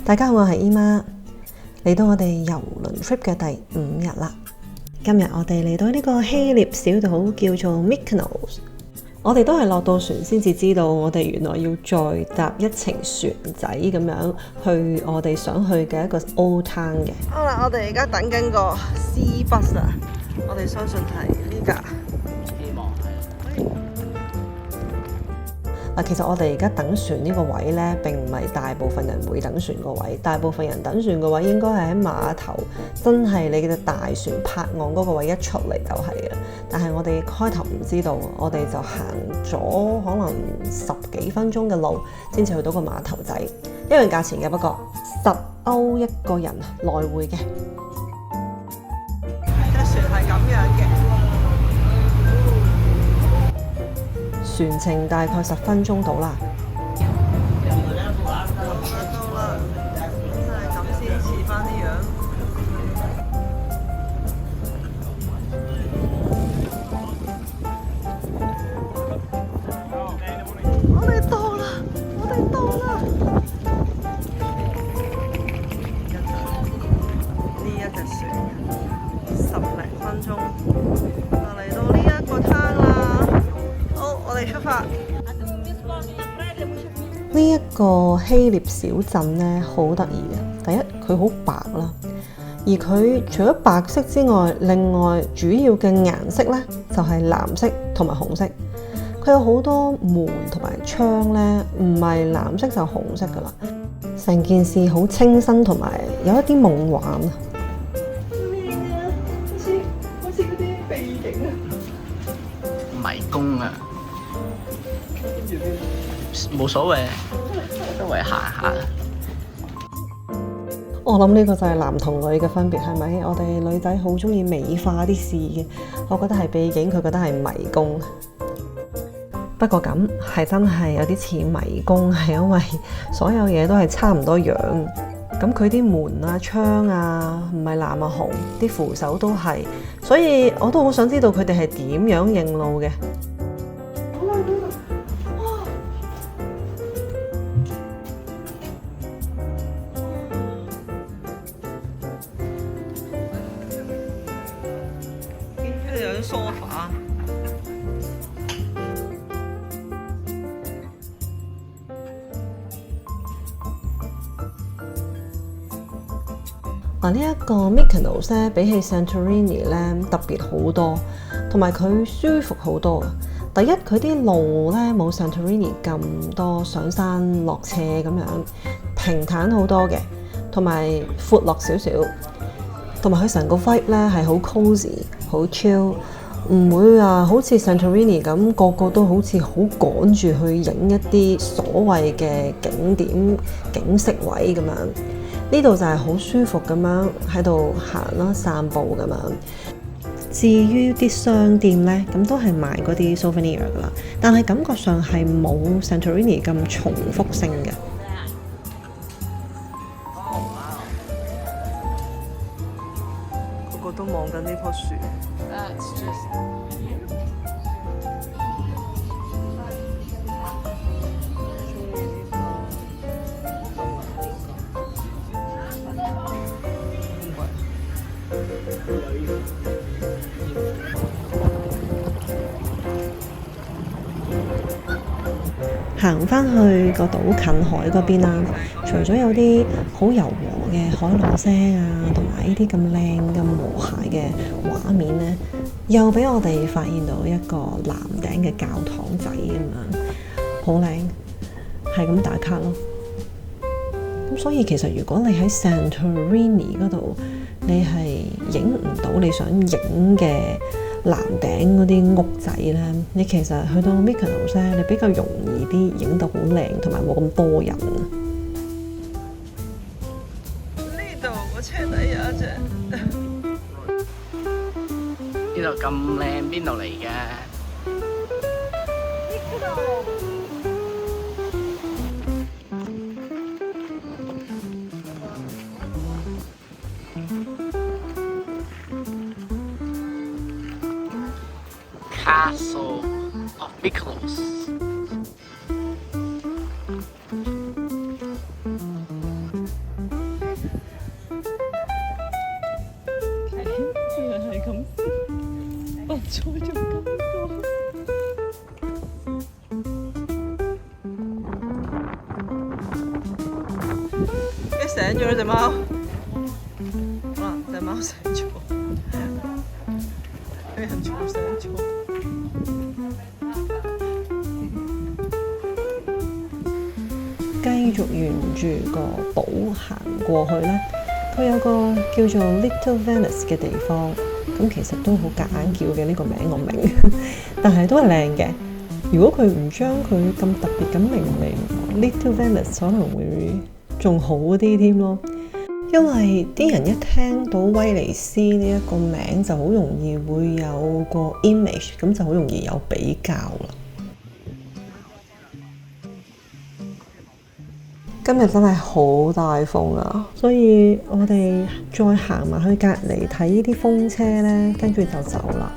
大家好，我係姨媽，嚟到我哋郵輪 trip 嘅第5日啦。今日我哋嚟到呢個希臘小島叫做 Mykonos， 我哋都係落到船先至知道，我哋原來要再搭一程船仔咁樣去我哋想去嘅一個 Old Town 嘅。好啦，我哋而家等緊個 Sea Bus 啊，我哋相信係呢架。其實我哋而家等船呢個位呢，並唔係大部分人會等船個位，大部分人等船個位應該係喺碼頭，真係你嘅大船泊岸嗰個位一出嚟就係嘅。但係我哋開頭唔知道，我哋就行咗可能10幾分鐘嘅路，先至去到個碼頭仔，一樣價錢嘅，不過10歐一個人來回嘅。隻船係咁樣嘅。船程大概10分鐘到啦。到啦，真係咁先似翻啲樣。我哋到啦！我哋到啦！呢一隻船10零分鐘就嚟到呢一個灘啦。好，我哋出發。呢一個希臘小鎮呢，好得意嘅。第一，佢好白啦，而佢除咗白色之外，另外主要嘅顏色呢，就係藍色同埋紅色。佢有好多門同埋窗呢，唔係藍色就紅色噶啦。成件事好清新，同埋有一啲夢幻啊！好似嗰啲秘境啊！迷宮啊！冇所謂，周圍行下。我諗呢個就係男同女嘅分別，係咪？我哋女仔好中意美化啲事嘅，我覺得係秘境，佢覺得係迷宮。不過咁係真係有啲似迷宮，係因為所有嘢都係差唔多樣。咁佢啲門啊、窗啊，唔係藍啊紅，啲扶手都係，所以我都好想知道佢哋係點樣認路嘅。有啲梳化。嗱，呢一個 Mykonos 咧，比起 Santorini 咧特別好多，同埋佢舒服好多。第一，佢啲路咧冇 Santorini 咁多上山落斜咁樣，平坦好多嘅，同埋闊落少少，同埋佢成個 vibe 咧係好 cozy、好 chill， 唔會話好似 Santorini 咁個個都好似好趕住去影一啲所謂嘅景點景色位咁樣。呢度就係好舒服咁樣喺度行啦、散步咁樣。至於啲商店呢，咁都係賣嗰啲 souvenir 噶啦，但係感覺上係冇 Santorini 咁重複性嘅。個個都望緊呢棵樹。行返去個島近海嗰邊啦，除咗有啲好柔和嘅海浪聲啊，同埋呢啲咁靚咁和諧嘅畫面呢，又俾我哋發現到一個藍頂嘅教堂仔咁樣，好靚，係咁打卡咯。咁所以其實如果你喺 Santorini 嗰度，你係影唔到你想影嘅藍頂嗰啲屋仔咧，你其實去到 Mykonos 咧，你比較容易啲影到好靚，同埋冇咁多人。呢度個車底有一隻。呢度咁靚，邊度嚟嘅？Castle of Mykonos。醒咗啦隻貓，可能隻貓醒咗，俾人嘈醒咗。繼續沿住個堡行過去咧，佢有個叫做 Little Venice 嘅地方，咁其實都好夾硬叫嘅呢個名我明，但係都係靚嘅。如果佢唔將佢咁特別咁命名 Little Venice， 可能會仲好啲添咯。因為啲人一聽到威尼斯呢一個名，就好容易會有個 image， 咁就好容易有比較啦。今日真係好大風啊，所以我哋再行埋去隔離睇呢啲風車呢，跟住就走啦。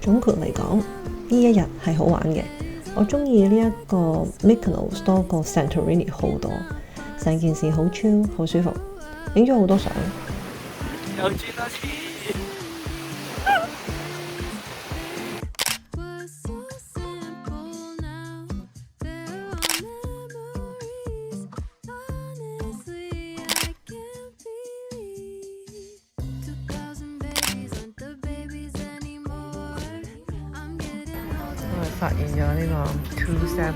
總括嚟講，呢一日係好玩嘅。我中意呢一個 Mykonos 多過 Santorini 好多，成件事好 chill 好舒服，影咗好多相。又轉多次。發現咗呢個 270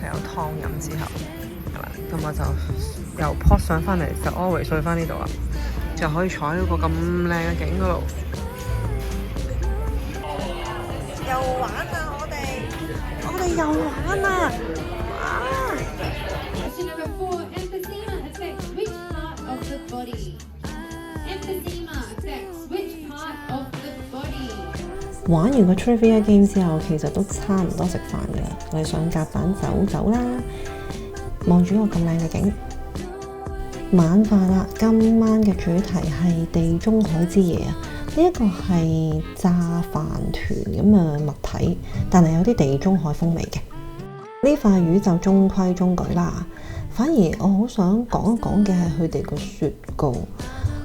係有湯飲之後，係啦，咁我就由 port 上翻嚟，就 always 去翻呢度啦，就可以坐喺個咁靚嘅景嗰度。又玩啊！我哋又玩啊！啊 Question number 4, emphysema affects which part of the body? Emphysema affects which part of the body? 玩完個 trivia game 之後，其實都差唔多食飯㗎啦。我哋上甲板走走啦，望住個咁靚嘅景。晚飯啦，今晚嘅主題係地中海之夜啊！呢一個係炸飯團咁嘅物體，但係有啲地中海風味嘅。呢塊魚就中規中矩啦。反而我好想講一講嘅係佢哋個雪糕。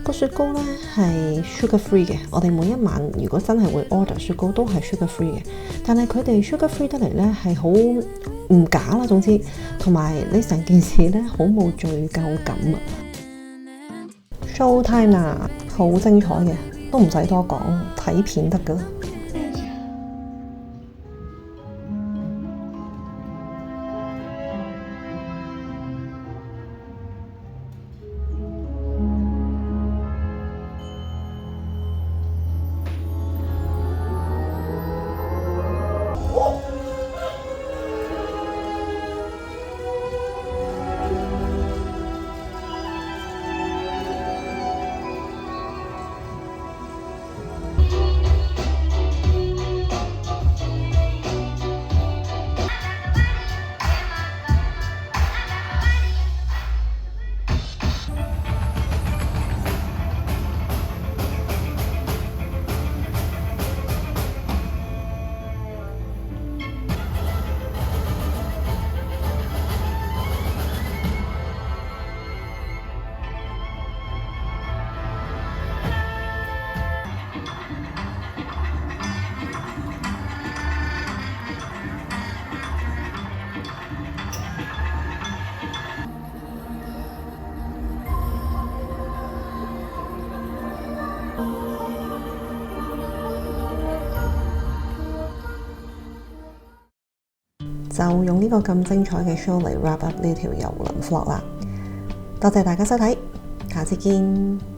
個雪糕咧係 sugar free 嘅，我哋每一晚如果真係會 order 雪糕都係 sugar free 嘅，但係佢哋 sugar free 得嚟咧係好唔假啦，總之同埋你成件事咧好冇罪疚感啊 ！Show time 啦，好精彩嘅，都唔使多講，睇片得㗎。就用呢個咁精彩嘅 show 嚟 wrap up 呢條郵輪 vlog 啦。多謝大家收睇，下次見。